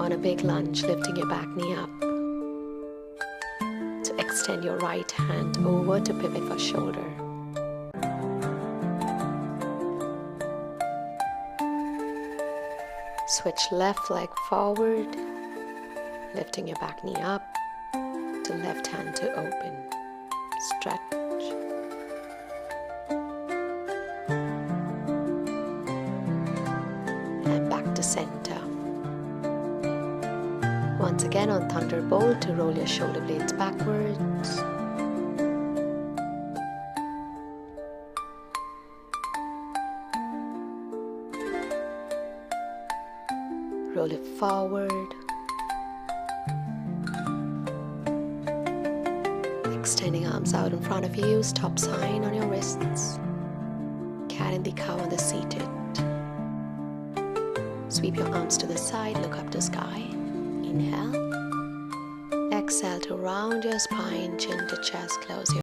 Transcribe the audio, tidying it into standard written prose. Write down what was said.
on a big lunge, lifting your back knee up. To extend your right hand over to pivot for shoulder. Switch left leg forward, lifting your back knee up, to left hand to open. Stretch. And back to center. Once again on Thunderbolt, to roll your shoulder blades backwards. Roll it forward. Extending arms out in front of you, stop sign on your wrists. Cat and the cow on the seated. Sweep your arms to the side, look up to sky. Inhale. Exhale to round your spine, chin to chest, close your